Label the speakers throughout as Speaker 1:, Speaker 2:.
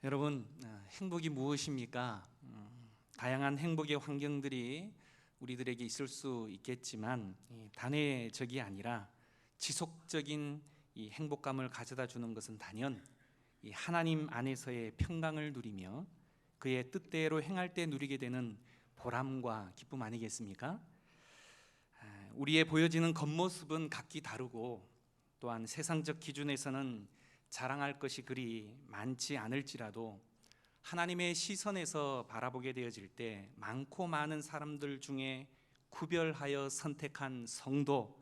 Speaker 1: 여러분, 행복이 무엇입니까? 다양한 행복의 환경들이 우리들에게 있을 수 있겠지만 단회적이 아니라 지속적인 이 행복감을 가져다 주는 것은 단연 이 하나님 안에서의 평강을 누리며 그의 뜻대로 행할 때 누리게 되는 보람과 기쁨 아니겠습니까? 우리의 보여지는 겉모습은 각기 다르고 또한 세상적 기준에서는 자랑할 것이 그리 많지 않을지라도 하나님의 시선에서 바라보게 되어질 때 많고 많은 사람들 중에 구별하여 선택한 성도,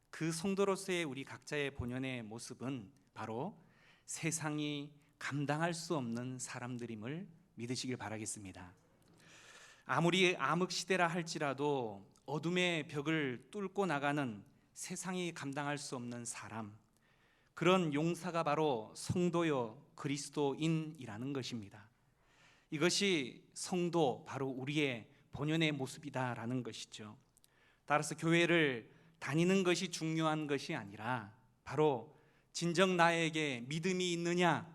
Speaker 1: 그 성도로서의 우리 각자의 본연의 모습은 바로 세상이 감당할 수 없는 사람들임을 믿으시길 바라겠습니다. 아무리 암흑시대라 할지라도 어둠의 벽을 뚫고 나가는 세상이 감당할 수 없는 사람, 그런 용사가 바로 성도요 그리스도인이라는 것입니다. 이것이 성도, 바로 우리의 본연의 모습이다라는 것이죠. 따라서 교회를 다니는 것이 중요한 것이 아니라 바로 진정 나에게 믿음이 있느냐,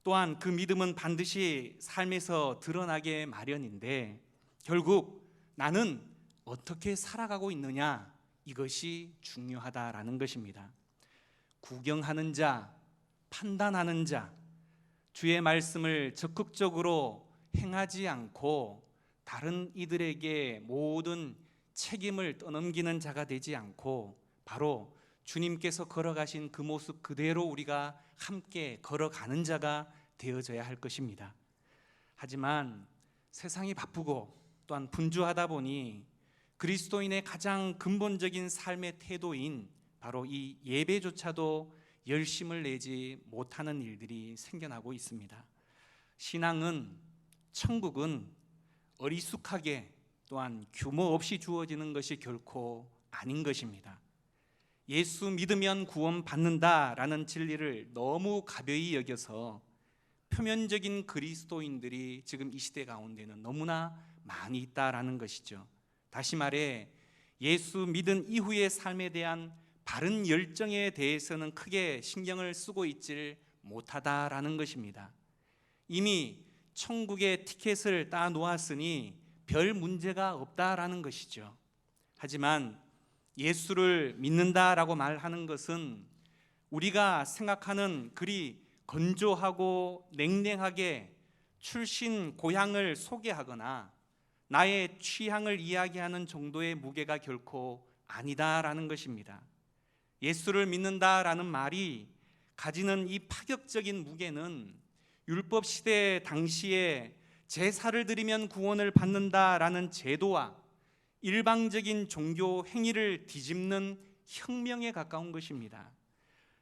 Speaker 1: 또한 그 믿음은 반드시 삶에서 드러나게 마련인데 결국 나는 어떻게 살아가고 있느냐, 이것이 중요하다라는 것입니다. 구경하는 자, 판단하는 자, 주의 말씀을 적극적으로 행하지 않고 다른 이들에게 모든 책임을 떠넘기는 자가 되지 않고 바로 주님께서 걸어가신 그 모습 그대로 우리가 함께 걸어가는 자가 되어져야 할 것입니다. 하지만 세상이 바쁘고 또한 분주하다 보니 그리스도인의 가장 근본적인 삶의 태도인 바로 이 예배조차도 열심을 내지 못하는 일들이 생겨나고 있습니다. 신앙은, 천국은 어리숙하게 또한 규모 없이 주어지는 것이 결코 아닌 것입니다. 예수 믿으면 구원받는다라는 진리를 너무 가벼이 여겨서 표면적인 그리스도인들이 지금 이 시대 가운데는 너무나 많이 있다라는 것이죠. 다시 말해 예수 믿은 이후의 삶에 대한 바른 열정에 대해서는 크게 신경을 쓰고 있질 못하다라는 것입니다. 이미 천국의 티켓을 따 놓았으니 별 문제가 없다라는 것이죠. 하지만 예수를 믿는다라고 말하는 것은 우리가 생각하는 그리 건조하고 냉랭하게 출신 고향을 소개하거나 나의 취향을 이야기하는 정도의 무게가 결코 아니다라는 것입니다. 예수를 믿는다라는 말이 가지는 이 파격적인 무게는 율법 시대 당시에 제사를 드리면 구원을 받는다라는 제도와 일방적인 종교 행위를 뒤집는 혁명에 가까운 것입니다.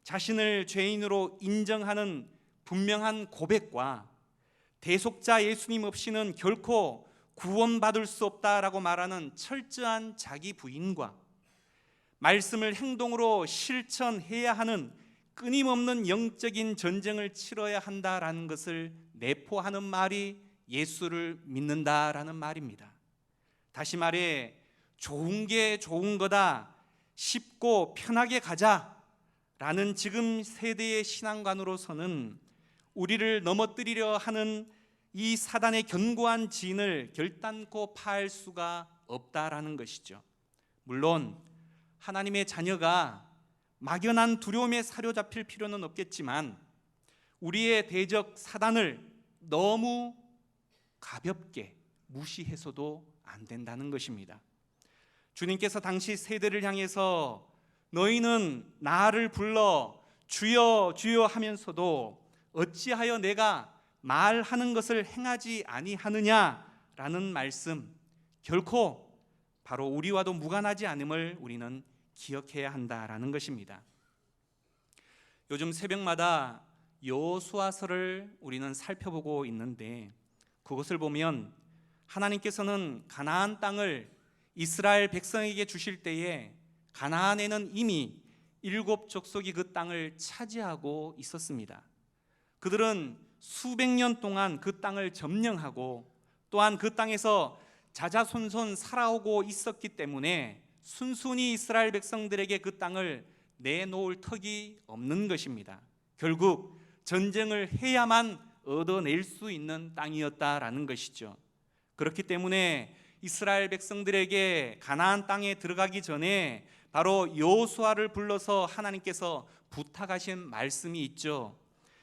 Speaker 1: 자신을 죄인으로 인정하는 분명한 고백과 대속자 예수님 없이는 결코 구원받을 수 없다라고 말하는 철저한 자기 부인과 말씀을 행동으로 실천해야 하는 끊임없는 영적인 전쟁을 치러야 한다라는 것을 내포하는 말이 예수를 믿는다라는 말입니다. 다시 말해 좋은 게 좋은 거다, 쉽고 편하게 가자라는 지금 세대의 신앙관으로서는 우리를 넘어뜨리려 하는 이 사단의 견고한 진을 결단코 파할 수가 없다라는 것이죠. 물론 하나님의 자녀가 막연한 두려움에 사로잡힐 필요는 없겠지만 우리의 대적 사단을 너무 가볍게 무시해서도 안 된다는 것입니다. 주님께서 당시 세대를 향해서 너희는 나를 불러 주여 주여 하면서도 어찌하여 내가 말하는 것을 행하지 아니하느냐라는 말씀, 결코 바로 우리와도 무관하지 않음을 우리는 기억해야 한다라는 것입니다. 요즘 새벽마다 여호수아서를 우리는 살펴보고 있는데 그것을 보면 하나님께서는 가나안 땅을 이스라엘 백성에게 주실 때에 가나안에는 이미 7 족속이 그 땅을 차지하고 있었습니다. 그들은 수백 년 동안 그 땅을 점령하고 또한 그 땅에서 자자손손 살아오고 있었기 때문에 순순히 이스라엘 백성들에게 그 땅을 내놓을 턱이 없는 것입니다. 결국 전쟁을 해야만 얻어낼 수 있는 땅이었다라는 것이죠. 그렇기 때문에 이스라엘 백성들에게 가나안 땅에 들어가기 전에 바로 여호수아를 불러서 하나님께서 부탁하신 말씀이 있죠.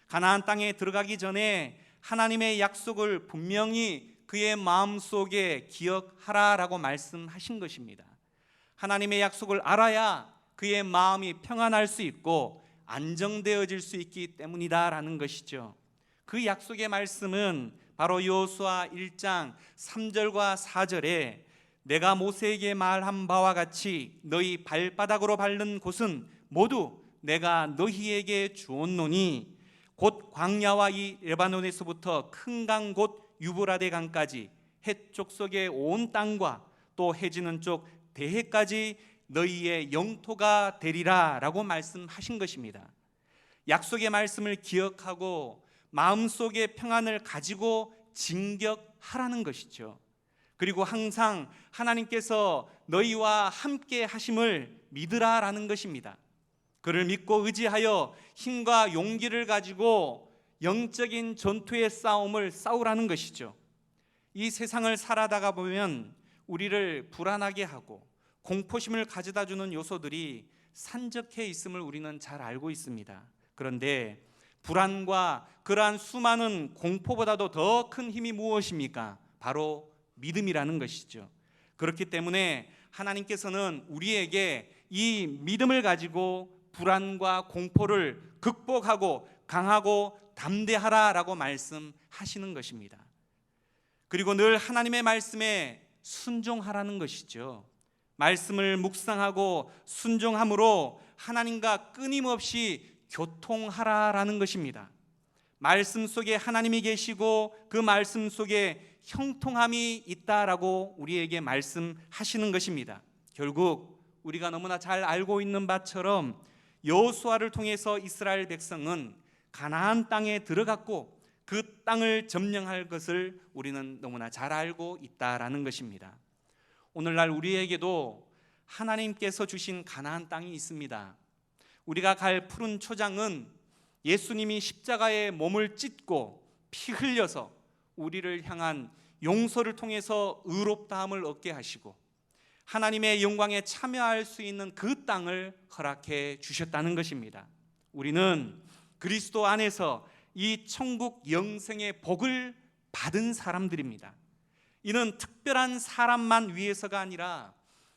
Speaker 1: 가나안 땅에 들어가기 전에 하나님의 약속을 분명히 그의 마음속에 기억하라라고 말씀하신 것입니다. 하나님의 약속을 알아야 그의 마음이 평안할 수 있고 안정되어질 수 있기 때문이다라는 것이죠. 그 약속의 말씀은 바로 여호수아 1장 3절과 4절에 내가 모세에게 말한 바와 같이 너희 발바닥으로 밟는 곳은 모두 내가 너희에게 주었노니 곧 광야와 이 레바논에서부터 큰 강 곧 유브라데 강까지 해쪽 속의 온 땅과 또 해지는 쪽 대해까지 너희의 영토가 되리라 라고 말씀하신 것입니다. 약속의 말씀을 기억하고 마음속에 평안을 가지고 진격하라는 것이죠. 그리고 항상 하나님께서 너희와 함께 하심을 믿으라라는 것입니다. 그를 믿고 의지하여 힘과 용기를 가지고 영적인 전투의 싸움을 싸우라는 것이죠. 이 세상을 살아가다 보면 우리를 불안하게 하고 공포심을 가져다 주는 요소들이 산적해 있음을 우리는 잘 알고 있습니다. 그런데 불안과 그러한 수많은 공포보다도 더 큰 힘이 무엇입니까? 바로 믿음이라는 것이죠. 그렇기 때문에 하나님께서는 우리에게 이 믿음을 가지고 불안과 공포를 극복하고 강하고 담대하라라고 말씀하시는 것입니다. 그리고 늘 하나님의 말씀에 순종하라는 것이죠. 말씀을 묵상하고 순종함으로 하나님과 끊임없이 교통하라라는 것입니다. 말씀 속에 하나님이 계시고 그 말씀 속에 형통함이 있다라고 우리에게 말씀하시는 것입니다. 결국 우리가 너무나 잘 알고 있는 바처럼 여호수아를 통해서 이스라엘 백성은 가나안 땅에 들어갔고 그 땅을 점령할 것을 우리는 너무나 잘 알고 있다라는 것입니다. 오늘날 우리에게도 하나님께서 주신 가나안 땅이 있습니다. 우리가 갈 푸른 초장은 예수님이 십자가에 몸을 찢고 피 흘려서 우리를 향한 용서를 통해서 의롭다함을 얻게 하시고 하나님의 영광에 참여할 수 있는 그 땅을 허락해 주셨다는 것입니다. 우리는 그리스도 안에서 이 천국 영생의 복을 받은 사람들입니다. 이는 특별한 사람만 위해서가 아니라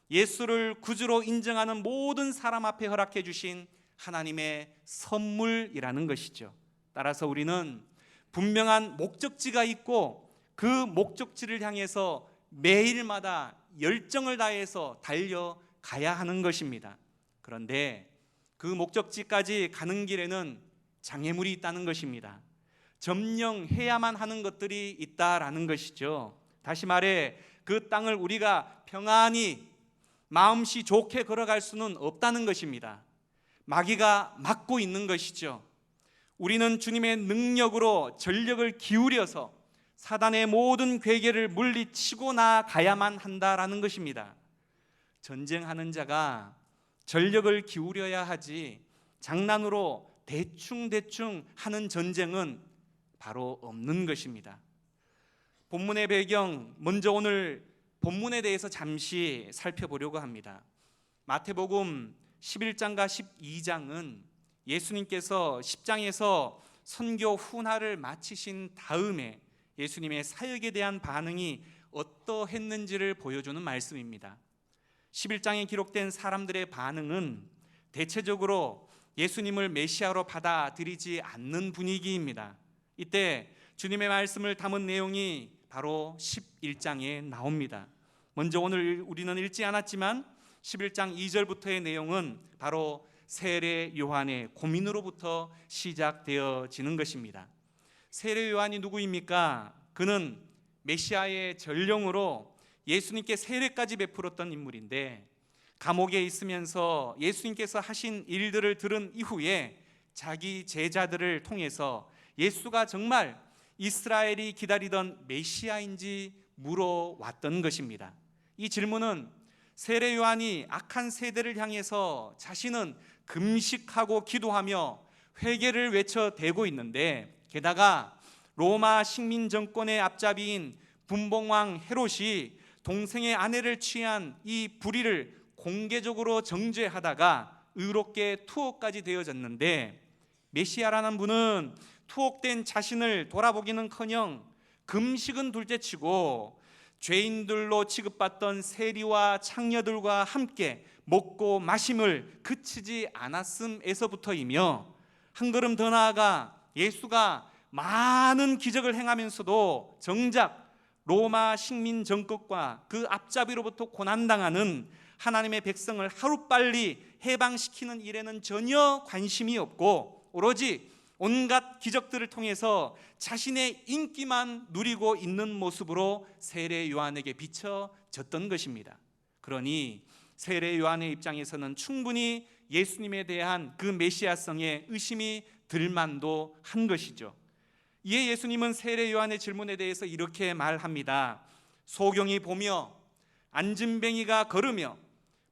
Speaker 1: 예수를 구주로 인정하는 모든 사람 앞에 허락해 주신 하나님의 선물이라는 것이죠. 따라서 우리는 분명한 목적지가 있고 그 목적지를 향해서 매일마다 열정을 다해서 달려가야 하는 것입니다. 그런데 그 목적지까지 가는 길에는 장애물이 있다는 것입니다. 점령해야만 하는 것들이 있다라는 것이죠. 다시 말해 그 땅을 우리가 평안히 마음씨 좋게 걸어갈 수는 없다는 것입니다. 마귀가 막고 있는 것이죠. 우리는 주님의 능력으로 전력을 기울여서 사단의 모든 괴계를 물리치고 나가야만 한다라는 것입니다. 전쟁하는 자가 전력을 기울여야 하지 장난으로 대충 하는 전쟁은 바로 없는 것입니다. 본문의 배경, 먼저 오늘 본문에 대해서 잠시 살펴보려고 합니다. 마태복음 11장과 12장은 예수님께서 10장에서 선교 훈화를 마치신 다음에 예수님의 사역에 대한 반응이 어떠했는지를 보여주는 말씀입니다. 11장에 기록된 사람들의 반응은 대체적으로 예수님을 메시아로 받아들이지 않는 분위기입니다. 이때 주님의 말씀을 담은 내용이 바로 11장에 나옵니다. 먼저 오늘 우리는 읽지 않았지만 11장 2절부터의 내용은 바로 세례 요한의 고민으로부터 시작되어지는 것입니다. 세례 요한이 누구입니까? 그는 메시아의 전령으로 예수님께 세례까지 베풀었던 인물인데 감옥에 있으면서 예수님께서 하신 일들을 들은 이후에 자기 제자들을 통해서 예수가 정말 이스라엘이 기다리던 메시아인지 물어왔던 것입니다. 이 질문은 세례 요한이 악한 세대를 향해서 자신은 금식하고 기도하며 회개를 외쳐대고 있는데 게다가 로마 식민 정권의 앞잡이인 분봉왕 헤롯이 동생의 아내를 취한 이 불의를 공개적으로 정죄하다가 의롭게 투옥까지 되어졌는데, 메시아라는 분은 투옥된 자신을 돌아보기는커녕 금식은 둘째치고 죄인들로 취급받던 세리와 창녀들과 함께 먹고 마심을 그치지 않았음에서부터이며, 한 걸음 더 나아가 예수가 많은 기적을 행하면서도 정작 로마 식민 정권과 그 앞잡이로부터 고난당하는 하나님의 백성을 하루빨리 해방시키는 일에는 전혀 관심이 없고 오로지 온갖 기적들을 통해서 자신의 인기만 누리고 있는 모습으로 세례 요한에게 비춰졌던 것입니다. 그러니 세례 요한의 입장에서는 충분히 예수님에 대한 그 메시아성에 의심이 들 만도 한 것이죠. 이에 예수님은 세례 요한의 질문에 대해서 이렇게 말합니다. 소경이 보며 안진뱅이가 걸으며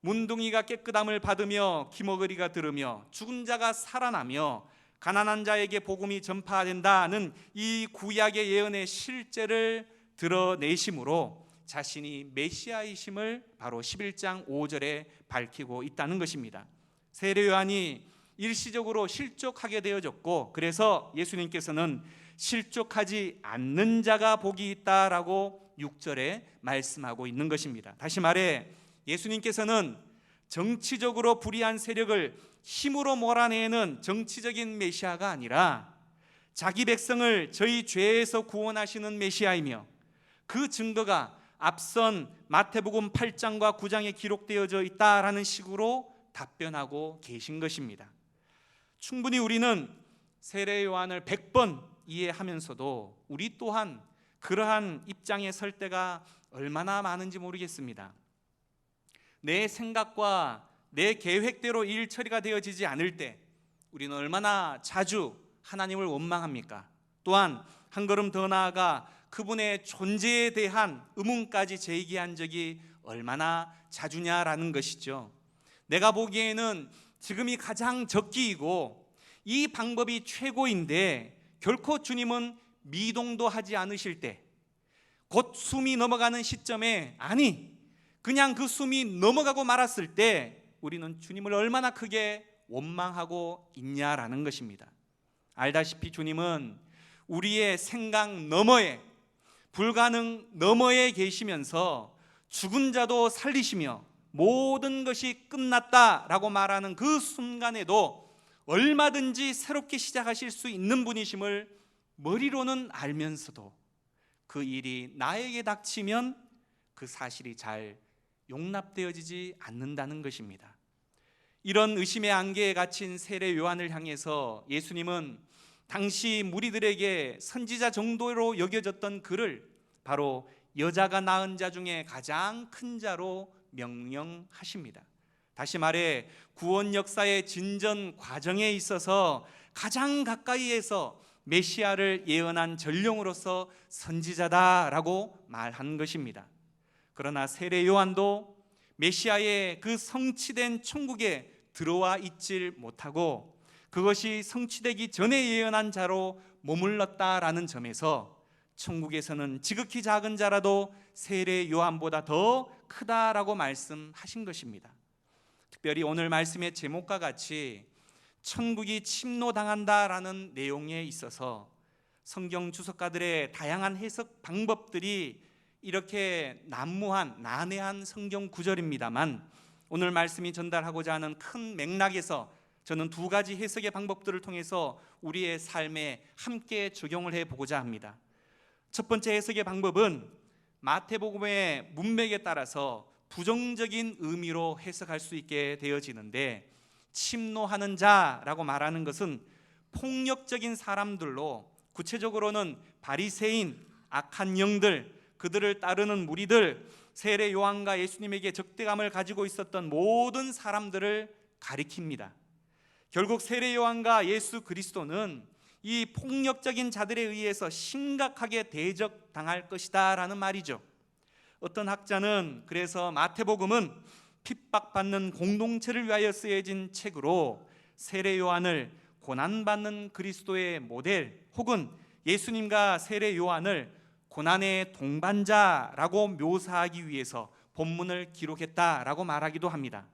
Speaker 1: 문둥이가 깨끗함을 받으며 기머거리가 들으며 죽은 자가 살아나며 가난한 자에게 복음이 전파된다는 이 구약의 예언의 실제를 드러내심으로 자신이 메시아이심을 바로 11장 5절에 밝히고 있다는 것입니다. 세례 요한이 일시적으로 실족하게 되어졌고, 그래서 예수님께서는 실족하지 않는 자가 복이 있다라고 6절에 말씀하고 있는 것입니다. 다시 말해 예수님께서는 정치적으로 불의한 세력을 힘으로 몰아내는 정치적인 메시아가 아니라 자기 백성을 저희 죄에서 구원하시는 메시아이며, 그 증거가 앞선 마태복음 8장과 9장에 기록되어져 있다라는 식으로 답변하고 계신 것입니다. 충분히 우리는 세례 요한을 100번 이해하면서도 우리 또한 그러한 입장에 설 때가 얼마나 많은지 모르겠습니다. 내 생각과 내 계획대로 일 처리가 되어지지 않을 때 우리는 얼마나 자주 하나님을 원망합니까? 또한 한 걸음 더 나아가 그분의 존재에 대한 의문까지 제기한 적이 얼마나 자주냐라는 것이죠. 내가 보기에는 지금이 가장 적기이고 이 방법이 최고인데, 결코 주님은 미동도 하지 않으실 때, 곧 숨이 넘어가는 시점에, 아니 그냥 그 숨이 넘어가고 말았을 때 우리는 주님을 얼마나 크게 원망하고 있냐라는 것입니다. 알다시피 주님은 우리의 생각 너머에, 불가능 너머에 계시면서 죽은 자도 살리시며 모든 것이 끝났다라고 말하는 그 순간에도 얼마든지 새롭게 시작하실 수 있는 분이심을 머리로는 알면서도 그 일이 나에게 닥치면 그 사실이 잘 용납되어지지 않는다는 것입니다. 이런 의심의 안개에 갇힌 세례 요한을 향해서 예수님은 당시 무리들에게 선지자 정도로 여겨졌던 그를 바로 여자가 낳은 자 중에 가장 큰 자로 명령하십니다. 다시 말해 구원 역사의 진전 과정에 있어서 가장 가까이에서 메시아를 예언한 전령으로서 선지자다라고 말한 것입니다. 그러나 세례 요한도 메시아의 그 성취된 천국에 들어와 있질 못하고 그것이 성취되기 전에 예언한 자로 머물렀다라는 점에서 천국에서는 지극히 작은 자라도 세례 요한보다 더 크다라고 말씀하신 것입니다. 특별히 오늘 말씀의 제목과 같이 천국이 침노당한다라는 내용에 있어서 성경 주석가들의 다양한 해석 방법들이 이렇게 난무한 난해한 성경 구절입니다만, 오늘 말씀이 전달하고자 하는 큰 맥락에서 저는 두 가지 해석의 방법들을 통해서 우리의 삶에 함께 적용을 해보고자 합니다. 첫 번째 해석의 방법은 마태복음의 문맥에 따라서 부정적인 의미로 해석할 수 있게 되어지는데, 침노하는 자라고 말하는 것은 폭력적인 사람들로, 구체적으로는 바리새인, 악한 영들, 그들을 따르는 무리들, 세례 요한과 예수님에게 적대감을 가지고 있었던 모든 사람들을 가리킵니다. 결국 세례 요한과 예수 그리스도는 이 폭력적인 자들에 의해서 심각하게 대적당할 것이다 라는 말이죠. 어떤 학자는 그래서 마태복음은 핍박받는 공동체를 위하여 쓰여진 책으로 세례 요한을 고난받는 그리스도의 모델 혹은 예수님과 세례 요한을 고난의 동반자라고 묘사하기 위해서 본문을 기록했다라고 말하기도 합니다.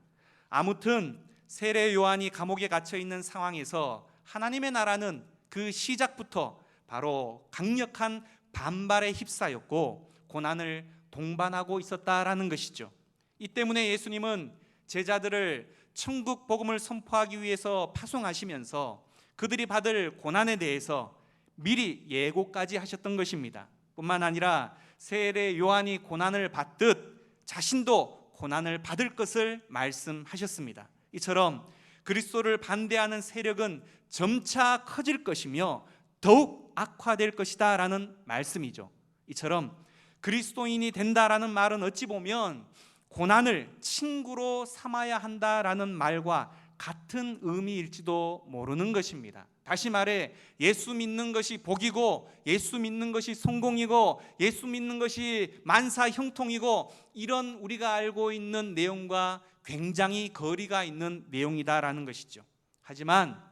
Speaker 1: 아무튼 세례 요한이 감옥에 갇혀 있는 상황에서 하나님의 나라는 그 시작부터 바로 강력한 반발에 휩싸였고 고난을 동반하고 있었다라는 것이죠. 이 때문에 예수님은 제자들을 천국 복음을 선포하기 위해서 파송하시면서 그들이 받을 고난에 대해서 미리 예고까지 하셨던 것입니다. 뿐만 아니라 세례 요한이 고난을 받듯 자신도 고난을 받을 것을 말씀하셨습니다. 이처럼 그리스도를 반대하는 세력은 점차 커질 것이며 더욱 악화될 것이다 라는 말씀이죠. 이처럼 그리스도인이 된다라는 말은 어찌 보면 고난을 친구로 삼아야 한다라는 말과 같은 의미일지도 모르는 것입니다. 다시 말해 예수 믿는 것이 복이고 예수 믿는 것이 성공이고 예수 믿는 것이 만사 형통이고 이런 우리가 알고 있는 내용과 굉장히 거리가 있는 내용이다라는 것이죠. 하지만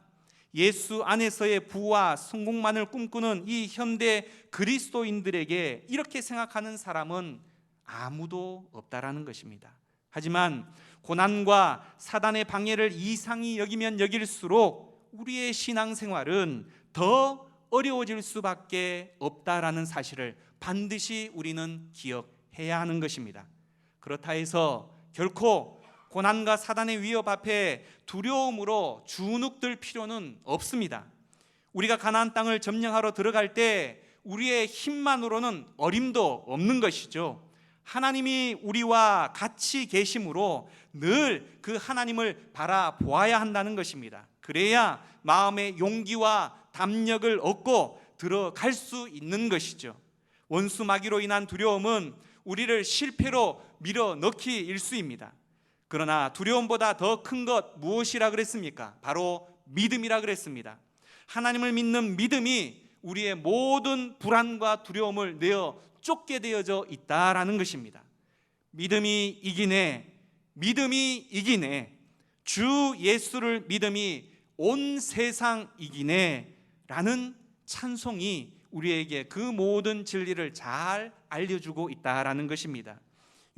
Speaker 1: 예수 안에서의 부와 성공만을 꿈꾸는 이 현대 그리스도인들에게 이렇게 생각하는 사람은 아무도 없다라는 것입니다. 하지만 고난과 사단의 방해를 이상히 여기면 여길수록 우리의 신앙생활은 더 어려워질 수밖에 없다라는 사실을 반드시 우리는 기억해야 하는 것입니다. 그렇다 해서 결코 고난과 사단의 위협 앞에 두려움으로 주눅들 필요는 없습니다. 우리가 가나안 땅을 점령하러 들어갈 때 우리의 힘만으로는 어림도 없는 것이죠. 하나님이 우리와 같이 계심으로 늘 그 하나님을 바라보아야 한다는 것입니다. 그래야 마음의 용기와 담력을 얻고 들어갈 수 있는 것이죠. 원수 마귀로 인한 두려움은 우리를 실패로 밀어넣기 일쑤입니다. 그러나 두려움보다 더 큰 것 무엇이라 그랬습니까? 바로 믿음이라 그랬습니다. 하나님을 믿는 믿음이 우리의 모든 불안과 두려움을 내어 쫓게 되어져 있다라는 것입니다. 믿음이 이기네, 믿음이 이기네, 주 예수를 믿음이 온 세상 이기네 라는 찬송이 우리에게 그 모든 진리를 잘 알려주고 있다라는 것입니다.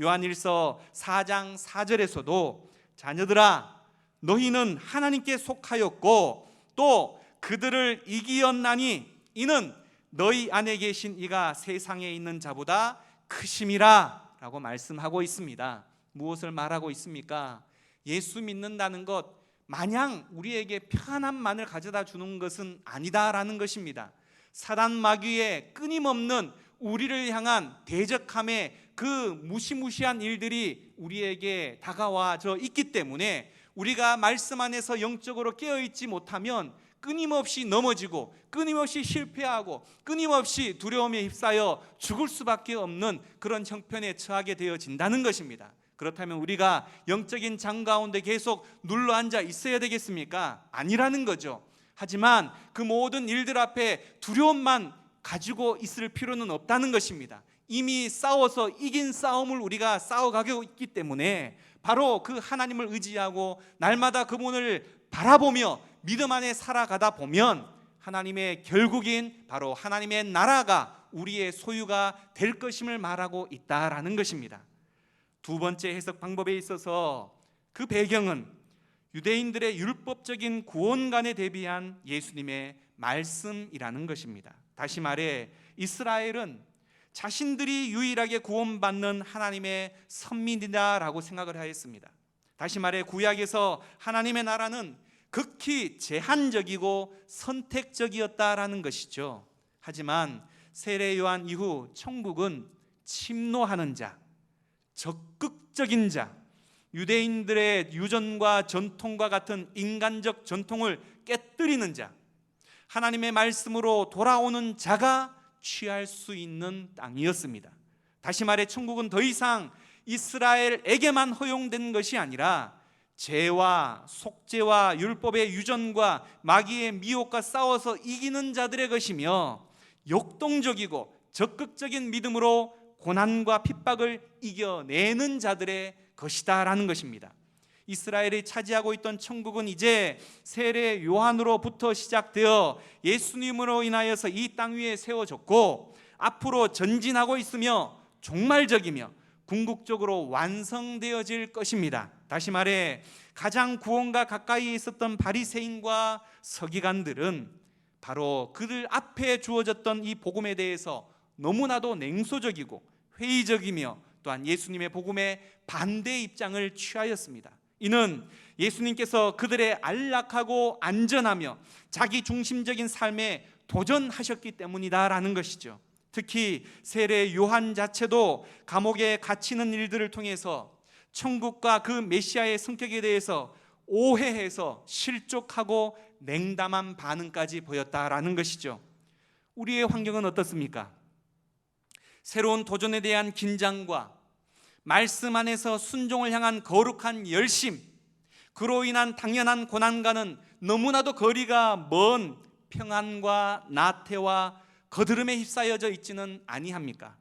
Speaker 1: 요한일서 4장 4절에서도 자녀들아 너희는 하나님께 속하였고 또 그들을 이기었나니 이는 너희 안에 계신 이가 세상에 있는 자보다 크심이라 라고 말씀하고 있습니다. 무엇을 말하고 있습니까? 예수 믿는다는 것 마냥 우리에게 편안함만을 가져다 주는 것은 아니다라는 것입니다. 사단 마귀의 끊임없는 우리를 향한 대적함의 그 무시무시한 일들이 우리에게 다가와져 있기 때문에 우리가 말씀 안에서 영적으로 깨어있지 못하면 끊임없이 넘어지고 끊임없이 실패하고 끊임없이 두려움에 휩싸여 죽을 수밖에 없는 그런 형편에 처하게 되어진다는 것입니다. 그렇다면 우리가 영적인 장 가운데 계속 눌러앉아 있어야 되겠습니까? 아니라는 거죠. 하지만 그 모든 일들 앞에 두려움만 가지고 있을 필요는 없다는 것입니다. 이미 싸워서 이긴 싸움을 우리가 싸워가고 있기 때문에 바로 그 하나님을 의지하고 날마다 그분을 바라보며 믿음 안에 살아가다 보면 하나님의 결국인 바로 하나님의 나라가 우리의 소유가 될 것임을 말하고 있다라는 것입니다. 두 번째 해석 방법에 있어서 그 배경은 유대인들의 율법적인 구원관에 대비한 예수님의 말씀이라는 것입니다. 다시 말해 이스라엘은 자신들이 유일하게 구원받는 하나님의 선민이다라고 생각을 하였습니다. 다시 말해 구약에서 하나님의 나라는 극히 제한적이고 선택적이었다라는 것이죠. 하지만 세례 요한 이후 천국은 침노하는 자, 적극적인 자, 유대인들의 유전과 전통과 같은 인간적 전통을 깨뜨리는 자, 하나님의 말씀으로 돌아오는 자가 취할 수 있는 땅이었습니다. 다시 말해 천국은 더 이상 이스라엘에게만 허용된 것이 아니라 죄와 속죄와 율법의 유전과 마귀의 미혹과 싸워서 이기는 자들의 것이며 역동적이고 적극적인 믿음으로 고난과 핍박을 이겨내는 자들의 것이다라는 것입니다. 이스라엘이 차지하고 있던 천국은 이제 세례 요한으로부터 시작되어 예수님으로 인하여서 이 땅 위에 세워졌고 앞으로 전진하고 있으며 종말적이며 궁극적으로 완성되어질 것입니다. 다시 말해 가장 구원과 가까이 있었던 바리새인과 서기관들은 바로 그들 앞에 주어졌던 이 복음에 대해서 너무나도 냉소적이고 회의적이며 또한 예수님의 복음에 반대 입장을 취하였습니다. 이는 예수님께서 그들의 안락하고 안전하며 자기 중심적인 삶에 도전하셨기 때문이다라는 것이죠. 특히 세례 요한 자체도 감옥에 갇히는 일들을 통해서 천국과 그 메시아의 성격에 대해서 오해해서 실족하고 냉담한 반응까지 보였다라는 것이죠. 우리의 환경은 어떻습니까? 새로운 도전에 대한 긴장과 말씀 안에서 순종을 향한 거룩한 열심, 그로 인한 당연한 고난과는 너무나도 거리가 먼 평안과 나태와 거드름에 휩싸여져 있지는 아니합니까?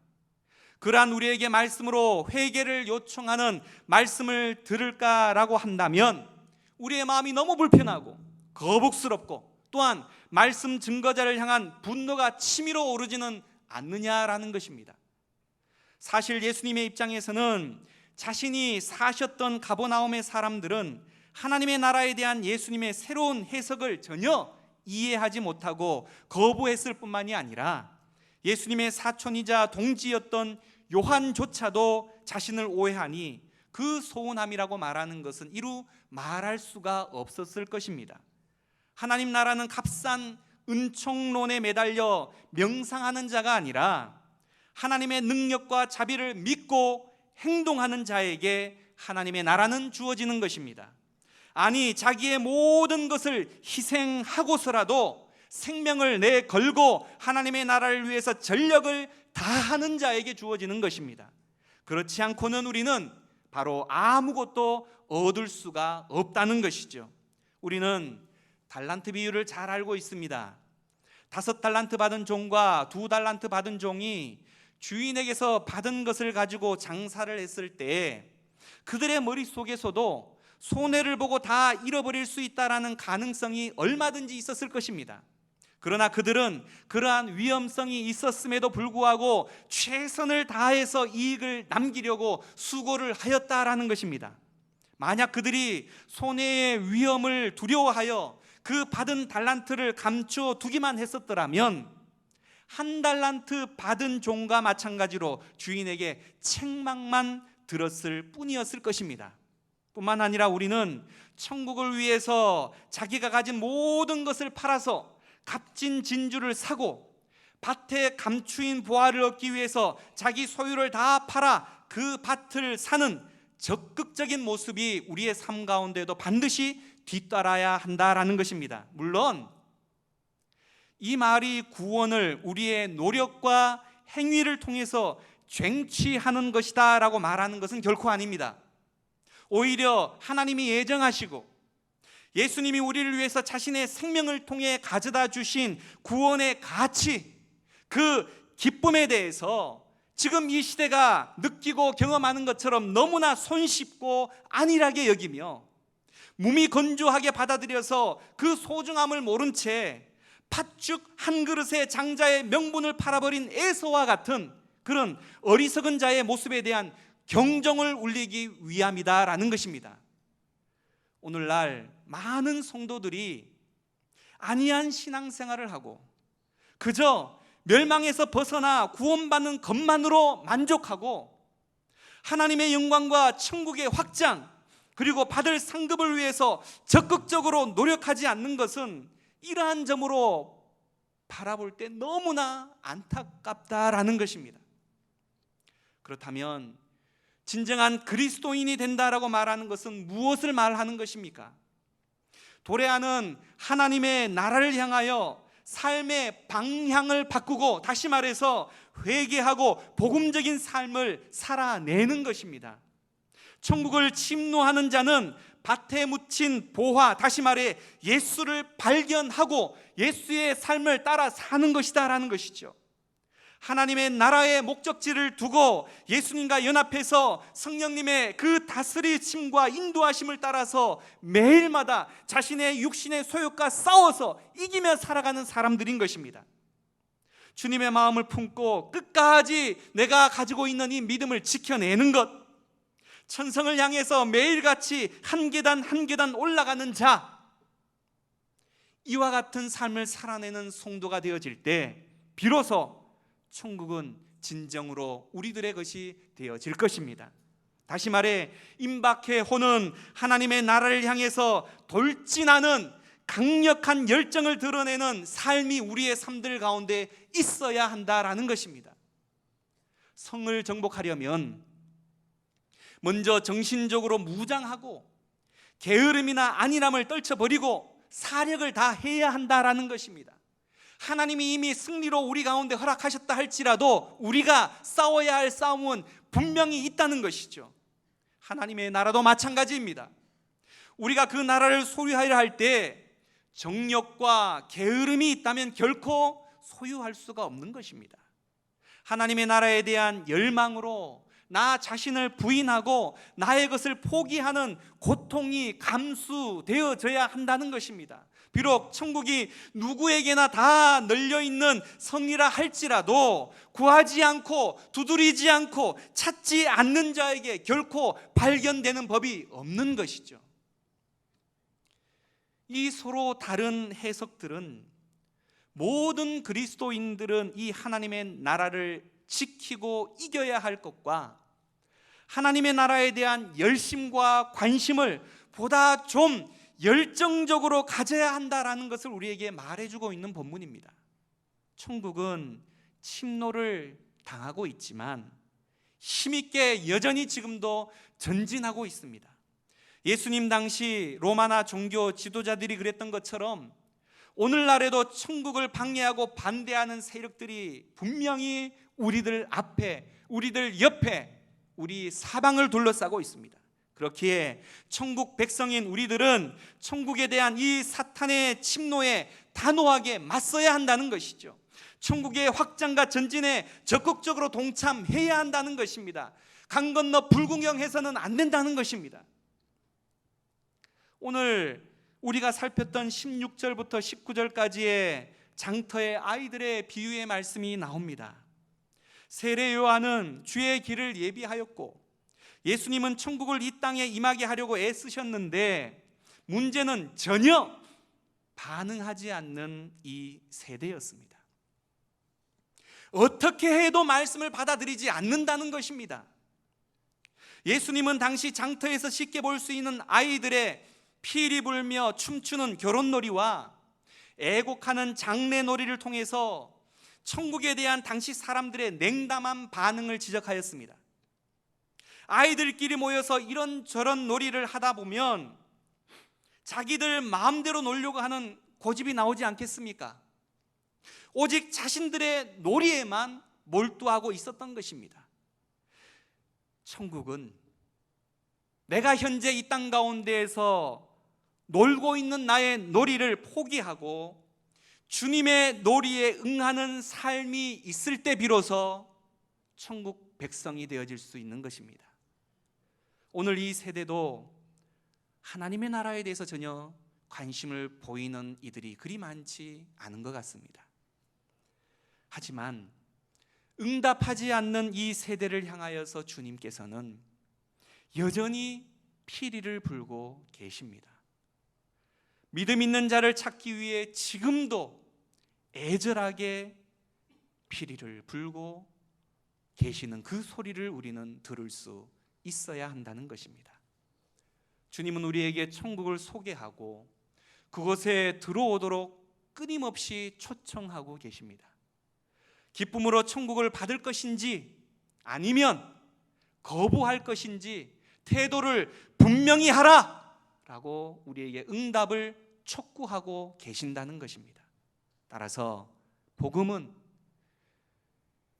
Speaker 1: 그러한 우리에게 말씀으로 회개를 요청하는 말씀을 들을까라고 한다면 우리의 마음이 너무 불편하고 거북스럽고 또한 말씀 증거자를 향한 분노가 치밀어 오르지는 않느냐라는 것입니다. 사실 예수님의 입장에서는 자신이 사셨던 가버나움의 사람들은 하나님의 나라에 대한 예수님의 새로운 해석을 전혀 이해하지 못하고 거부했을 뿐만이 아니라 예수님의 사촌이자 동지였던 요한조차도 자신을 오해하니 그 소원함이라고 말하는 것은 이루 말할 수가 없었을 것입니다. 하나님 나라는 값싼 은총론에 매달려 명상하는 자가 아니라 하나님의 능력과 자비를 믿고 행동하는 자에게 하나님의 나라는 주어지는 것입니다. 아니 자기의 모든 것을 희생하고서라도 생명을 내걸고 하나님의 나라를 위해서 전력을 다하는 자에게 주어지는 것입니다. 그렇지 않고는 우리는 바로 아무것도 얻을 수가 없다는 것이죠. 우리는 달란트 비유를 잘 알고 있습니다. 5달란트 받은 종과 2달란트 받은 종이 주인에게서 받은 것을 가지고 장사를 했을 때 그들의 머릿속에서도 손해를 보고 다 잃어버릴 수 있다는 가능성이 얼마든지 있었을 것입니다. 그러나 그들은 그러한 위험성이 있었음에도 불구하고 최선을 다해서 이익을 남기려고 수고를 하였다라는 것입니다. 만약 그들이 손해의 위험을 두려워하여 그 받은 달란트를 감춰두기만 했었더라면 1달란트 받은 종과 마찬가지로 주인에게 책망만 들었을 뿐이었을 것입니다. 뿐만 아니라 우리는 천국을 위해서 자기가 가진 모든 것을 팔아서 값진 진주를 사고 밭에 감추인 보화를 얻기 위해서 자기 소유를 다 팔아 그 밭을 사는 적극적인 모습이 우리의 삶 가운데도 반드시 뒤따라야 한다라는 것입니다. 물론 이 말이 구원을 우리의 노력과 행위를 통해서 쟁취하는 것이다 라고 말하는 것은 결코 아닙니다. 오히려 하나님이 예정하시고 예수님이 우리를 위해서 자신의 생명을 통해 가져다 주신 구원의 가치, 그 기쁨에 대해서 지금 이 시대가 느끼고 경험하는 것처럼 너무나 손쉽고 안일하게 여기며 무미건조하게 받아들여서 그 소중함을 모른 채 팥죽 한 그릇의 장자의 명분을 팔아버린 에서와 같은 그런 어리석은 자의 모습에 대한 경종을 울리기 위함이다라는 것입니다. 오늘날 많은 성도들이 안이한 신앙생활을 하고 그저 멸망에서 벗어나 구원받는 것만으로 만족하고 하나님의 영광과 천국의 확장 그리고 받을 상급을 위해서 적극적으로 노력하지 않는 것은 이러한 점으로 바라볼 때 너무나 안타깝다라는 것입니다. 그렇다면 진정한 그리스도인이 된다라고 말하는 것은 무엇을 말하는 것입니까? 도래하는 하나님의 나라를 향하여 삶의 방향을 바꾸고 다시 말해서 회개하고 복음적인 삶을 살아내는 것입니다. 천국을 침노하는 자는 밭에 묻힌 보화, 다시 말해 예수를 발견하고 예수의 삶을 따라 사는 것이다라는 것이죠. 하나님의 나라의 목적지를 두고 예수님과 연합해서 성령님의 그 다스리심과 인도하심을 따라서 매일마다 자신의 육신의 소욕과 싸워서 이기며 살아가는 사람들인 것입니다. 주님의 마음을 품고 끝까지 내가 가지고 있는 이 믿음을 지켜내는 것, 천성을 향해서 매일같이 한 계단 한 계단 올라가는 자, 이와 같은 삶을 살아내는 성도가 되어질 때 비로소 천국은 진정으로 우리들의 것이 되어질 것입니다. 다시 말해 임박해 호는 하나님의 나라를 향해서 돌진하는 강력한 열정을 드러내는 삶이 우리의 삶들 가운데 있어야 한다라는 것입니다. 성을 정복하려면 먼저 정신적으로 무장하고 게으름이나 안일함을 떨쳐버리고 사력을 다해야 한다라는 것입니다. 하나님이 이미 승리로 우리 가운데 허락하셨다 할지라도 우리가 싸워야 할 싸움은 분명히 있다는 것이죠. 하나님의 나라도 마찬가지입니다. 우리가 그 나라를 소유하려 할 때 정욕과 게으름이 있다면 결코 소유할 수가 없는 것입니다. 하나님의 나라에 대한 열망으로 나 자신을 부인하고 나의 것을 포기하는 고통이 감수되어져야 한다는 것입니다. 비록 천국이 누구에게나 다 널려있는 성이라 할지라도 구하지 않고 두드리지 않고 찾지 않는 자에게 결코 발견되는 법이 없는 것이죠. 이 서로 다른 해석들은 모든 그리스도인들은 이 하나님의 나라를 지키고 이겨야 할 것과 하나님의 나라에 대한 열심과 관심을 보다 좀 열정적으로 가져야 한다라는 것을 우리에게 말해주고 있는 본문입니다. 천국은 침노를 당하고 있지만 힘있게 여전히 지금도 전진하고 있습니다. 예수님 당시 로마나 종교 지도자들이 그랬던 것처럼 오늘날에도 천국을 방해하고 반대하는 세력들이 분명히 우리들 앞에, 우리들 옆에, 우리 사방을 둘러싸고 있습니다. 그렇기에 천국 백성인 우리들은 천국에 대한 이 사탄의 침노에 단호하게 맞서야 한다는 것이죠. 천국의 확장과 전진에 적극적으로 동참해야 한다는 것입니다. 강 건너 불구경해서는 안 된다는 것입니다. 오늘 우리가 살폈던 16절부터 19절까지의 장터의 아이들의 비유의 말씀이 나옵니다. 세례 요한은 주의 길을 예비하였고 예수님은 천국을 이 땅에 임하게 하려고 애쓰셨는데 문제는 전혀 반응하지 않는 이 세대였습니다. 어떻게 해도 말씀을 받아들이지 않는다는 것입니다. 예수님은 당시 장터에서 쉽게 볼 수 있는 아이들의 피리 불며 춤추는 결혼놀이와 애곡하는 장례놀이를 통해서 천국에 대한 당시 사람들의 냉담한 반응을 지적하였습니다. 아이들끼리 모여서 이런저런 놀이를 하다 보면 자기들 마음대로 놀려고 하는 고집이 나오지 않겠습니까? 오직 자신들의 놀이에만 몰두하고 있었던 것입니다. 천국은 내가 현재 이 땅 가운데에서 놀고 있는 나의 놀이를 포기하고 주님의 놀이에 응하는 삶이 있을 때 비로소 천국 백성이 되어질 수 있는 것입니다. 오늘 이 세대도 하나님의 나라에 대해서 전혀 관심을 보이는 이들이 그리 많지 않은 것 같습니다. 하지만 응답하지 않는 이 세대를 향하여서 주님께서는 여전히 피리를 불고 계십니다. 믿음 있는 자를 찾기 위해 지금도 애절하게 피리를 불고 계시는 그 소리를 우리는 들을 수 있어야 한다는 것입니다. 주님은 우리에게 천국을 소개하고 그곳에 들어오도록 끊임없이 초청하고 계십니다. 기쁨으로 천국을 받을 것인지 아니면 거부할 것인지 태도를 분명히 하라 라고 우리에게 응답을 촉구하고 계신다는 것입니다. 따라서 복음은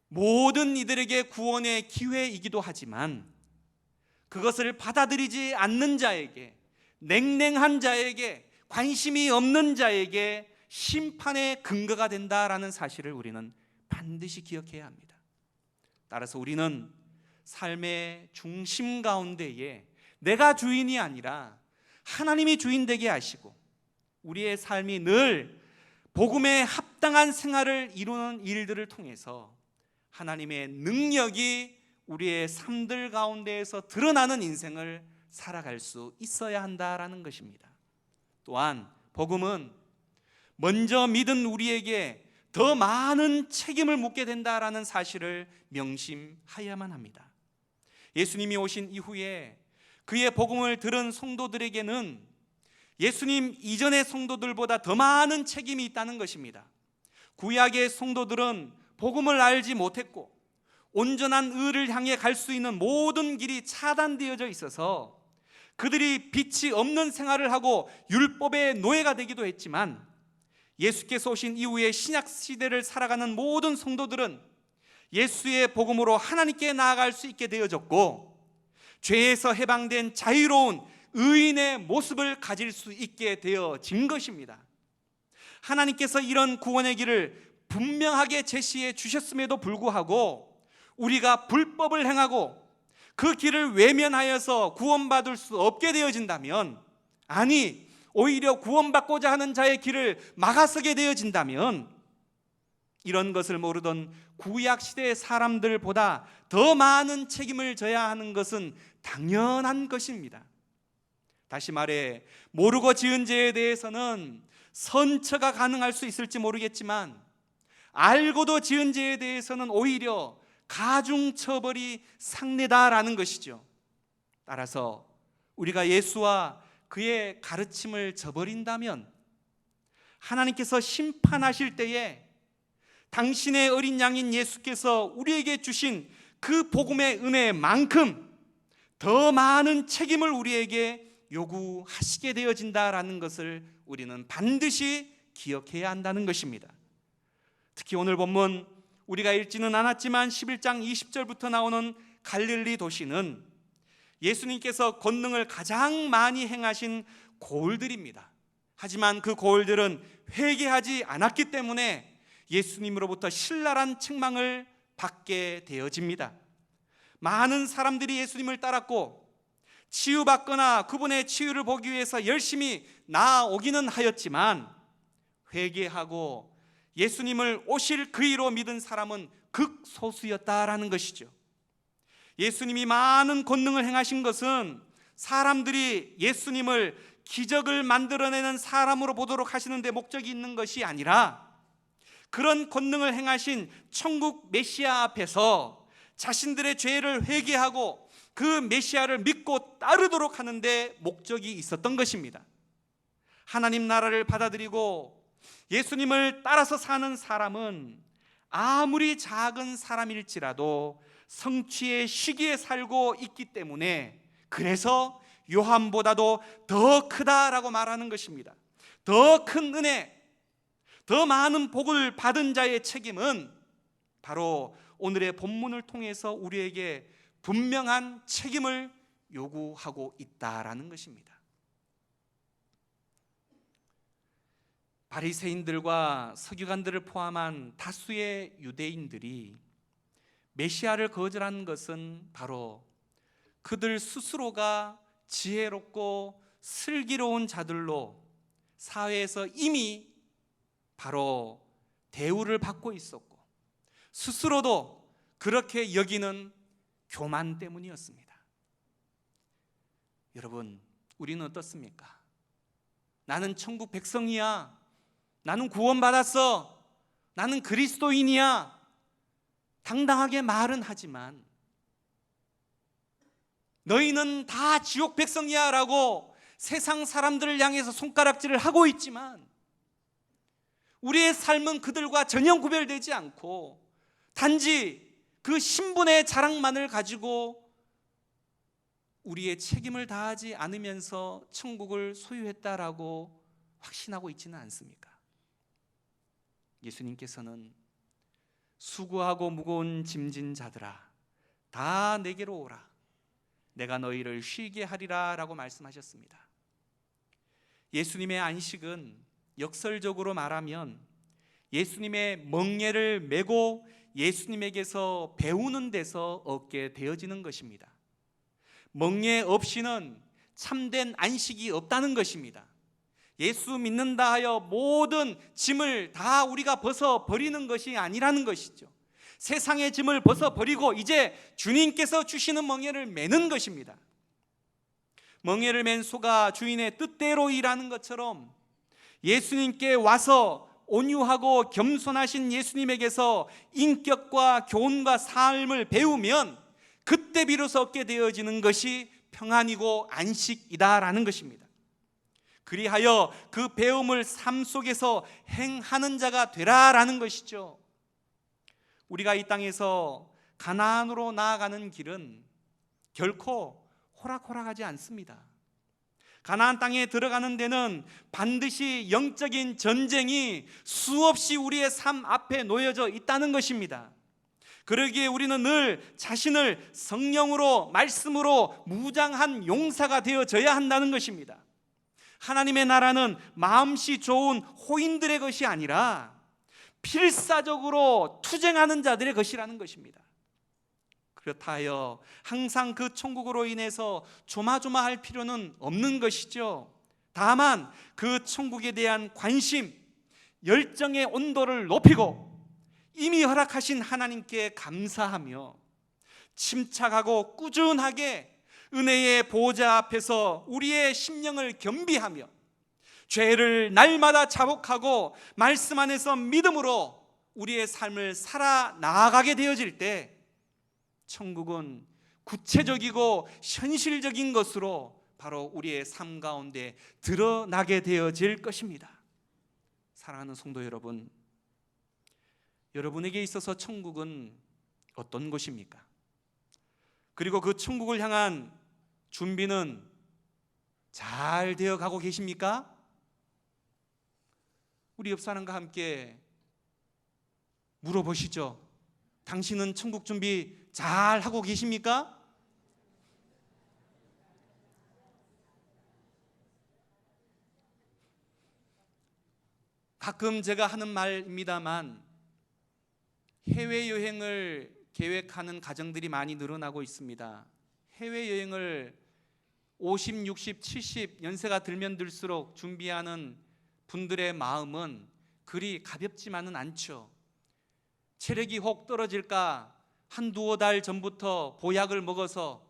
Speaker 1: 모든 이들에게 구원의 기회이기도 하지만 그것을 받아들이지 않는 자에게, 냉랭한 자에게, 관심이 없는 자에게 심판의 근거가 된다라는 사실을 우리는 반드시 기억해야 합니다. 따라서 우리는 삶의 중심 가운데에 내가 주인이 아니라 하나님이 주인 되게 하시고 우리의 삶이 늘 복음에 합당한 생활을 이루는 일들을 통해서 하나님의 능력이 우리의 삶들 가운데에서 드러나는 인생을 살아갈 수 있어야 한다라는 것입니다. 또한 복음은 먼저 믿은 우리에게 더 많은 책임을 묻게 된다라는 사실을 명심해야만 합니다. 예수님이 오신 이후에 그의 복음을 들은 성도들에게는 예수님 이전의 성도들보다 더 많은 책임이 있다는 것입니다. 구약의 성도들은 복음을 알지 못했고 온전한 의를 향해 갈 수 있는 모든 길이 차단되어져 있어서 그들이 빛이 없는 생활을 하고 율법의 노예가 되기도 했지만 예수께서 오신 이후에 신약 시대를 살아가는 모든 성도들은 예수의 복음으로 하나님께 나아갈 수 있게 되어졌고 죄에서 해방된 자유로운 의인의 모습을 가질 수 있게 되어진 것입니다. 하나님께서 이런 구원의 길을 분명하게 제시해 주셨음에도 불구하고 우리가 불법을 행하고 그 길을 외면하여서 구원받을 수 없게 되어진다면, 아니 오히려 구원받고자 하는 자의 길을 막아서게 되어진다면 이런 것을 모르던 구약시대의 사람들보다 더 많은 책임을 져야 하는 것은 당연한 것입니다. 다시 말해 모르고 지은 죄에 대해서는 선처가 가능할 수 있을지 모르겠지만 알고도 지은 죄에 대해서는 오히려 가중처벌이 상례다라는 것이죠. 따라서 우리가 예수와 그의 가르침을 저버린다면 하나님께서 심판하실 때에 당신의 어린 양인 예수께서 우리에게 주신 그 복음의 은혜만큼 더 많은 책임을 우리에게 요구하시게 되어진다라는 것을 우리는 반드시 기억해야 한다는 것입니다. 특히 오늘 본문 우리가 읽지는 않았지만 11장 20절부터 나오는 갈릴리 도시는 예수님께서 권능을 가장 많이 행하신 고을들입니다. 하지만 그 고을들은 회개하지 않았기 때문에 예수님으로부터 신랄한 책망을 받게 되어집니다. 많은 사람들이 예수님을 따랐고 치유받거나 그분의 치유를 보기 위해서 열심히 나아오기는 하였지만 회개하고 예수님을 오실 그이로 믿은 사람은 극소수였다라는 것이죠. 예수님이 많은 권능을 행하신 것은 사람들이 예수님을 기적을 만들어내는 사람으로 보도록 하시는 데 목적이 있는 것이 아니라 그런 권능을 행하신 천국 메시아 앞에서 자신들의 죄를 회개하고 그 메시아를 믿고 따르도록 하는 데 목적이 있었던 것입니다. 하나님 나라를 받아들이고 예수님을 따라서 사는 사람은 아무리 작은 사람일지라도 성취의 시기에 살고 있기 때문에 그래서 요한보다도 더 크다라고 말하는 것입니다. 더 큰 은혜, 더 많은 복을 받은 자의 책임은 바로 오늘의 본문을 통해서 우리에게 분명한 책임을 요구하고 있다라는 것입니다. 바리새인들과 서기관들을 포함한 다수의 유대인들이 메시아를 거절한 것은 바로 그들 스스로가 지혜롭고 슬기로운 자들로 사회에서 이미 바로 대우를 받고 있었고 스스로도 그렇게 여기는 교만 때문이었습니다. 여러분, 우리는 어떻습니까? 나는 천국 백성이야. 나는 구원받았어. 나는 그리스도인이야. 당당하게 말은 하지만 너희는 다 지옥 백성이야 라고 세상 사람들을 향해서 손가락질을 하고 있지만 우리의 삶은 그들과 전혀 구별되지 않고 단지 그 신분의 자랑만을 가지고 우리의 책임을 다하지 않으면서 천국을 소유했다라고 확신하고 있지는 않습니까? 예수님께서는 수고하고 무거운 짐진 자들아 다 내게로 오라 내가 너희를 쉬게 하리라 라고 말씀하셨습니다. 예수님의 안식은 역설적으로 말하면 예수님의 멍에를 메고 예수님에게서 배우는 데서 얻게 되어지는 것입니다. 멍에 없이는 참된 안식이 없다는 것입니다. 예수 믿는다 하여 모든 짐을 다 우리가 벗어 버리는 것이 아니라는 것이죠. 세상의 짐을 벗어 버리고 이제 주님께서 주시는 멍에를 매는 것입니다. 멍에를 맨 소가 주인의 뜻대로 일하는 것처럼 예수님께 와서 온유하고 겸손하신 예수님에게서 인격과 교훈과 삶을 배우면 그때 비로소 얻게 되어지는 것이 평안이고 안식이다라는 것입니다. 그리하여 그 배움을 삶 속에서 행하는 자가 되라라는 것이죠. 우리가 이 땅에서 가나안으로 나아가는 길은 결코 호락호락하지 않습니다. 가나안 땅에 들어가는 데는 반드시 영적인 전쟁이 수없이 우리의 삶 앞에 놓여져 있다는 것입니다. 그러기에 우리는 늘 자신을 성령으로 말씀으로 무장한 용사가 되어져야 한다는 것입니다. 하나님의 나라는 마음씨 좋은 호인들의 것이 아니라 필사적으로 투쟁하는 자들의 것이라는 것입니다. 그렇다 하여 항상 그 천국으로 인해서 조마조마할 필요는 없는 것이죠. 다만 그 천국에 대한 관심, 열정의 온도를 높이고 이미 허락하신 하나님께 감사하며 침착하고 꾸준하게 은혜의 보좌 앞에서 우리의 심령을 겸비하며 죄를 날마다 자복하고 말씀 안에서 믿음으로 우리의 삶을 살아 나아가게 되어질 때 천국은 구체적이고 현실적인 것으로 바로 우리의 삶 가운데 드러나게 되어질 것입니다. 사랑하는 성도 여러분, 여러분에게 있어서 천국은 어떤 곳입니까? 그리고 그 천국을 향한 준비는 잘 되어 가고 계십니까? 우리 옆 사람과 함께 물어보시죠. 당신은 천국 준비 잘 하고 계십니까? 가끔 제가 하는 말입니다만 해외여행을 계획하는 가정들이 많이 늘어나고 있습니다. 해외여행을 50, 60, 70 연세가 들면 들수록 준비하는 분들의 마음은 그리 가볍지만은 않죠. 체력이 혹 떨어질까 한 두어 달 전부터 보약을 먹어서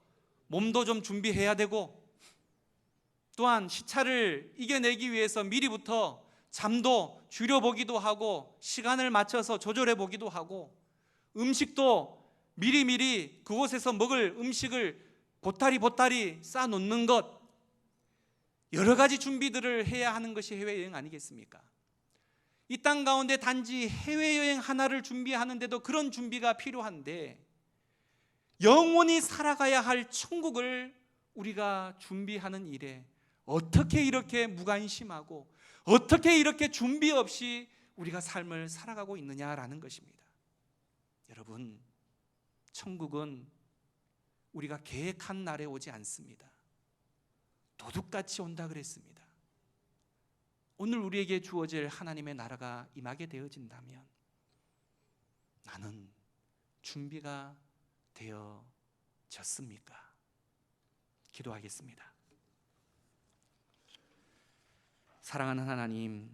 Speaker 1: 몸도 좀 준비해야 되고, 또한 시차를 이겨내기 위해서 미리부터 잠도 줄여보기도 하고 시간을 맞춰서 조절해 보기도 하고, 음식도 미리미리 그곳에서 먹을 음식을 보따리 싸놓는 것, 여러 가지 준비들을 해야 하는 것이 해외여행 아니겠습니까? 이 땅 가운데 단지 해외여행 하나를 준비하는데도 그런 준비가 필요한데, 영원히 살아가야 할 천국을 우리가 준비하는 일에 어떻게 이렇게 무관심하고 어떻게 이렇게 준비 없이 우리가 삶을 살아가고 있느냐라는 것입니다. 여러분, 천국은 우리가 계획한 날에 오지 않습니다. 도둑같이 온다 그랬습니다. 오늘 우리에게 주어질 하나님의 나라가 임하게 되어진다면 나는 준비가 되어졌습니까? 기도하겠습니다. 사랑하는 하나님,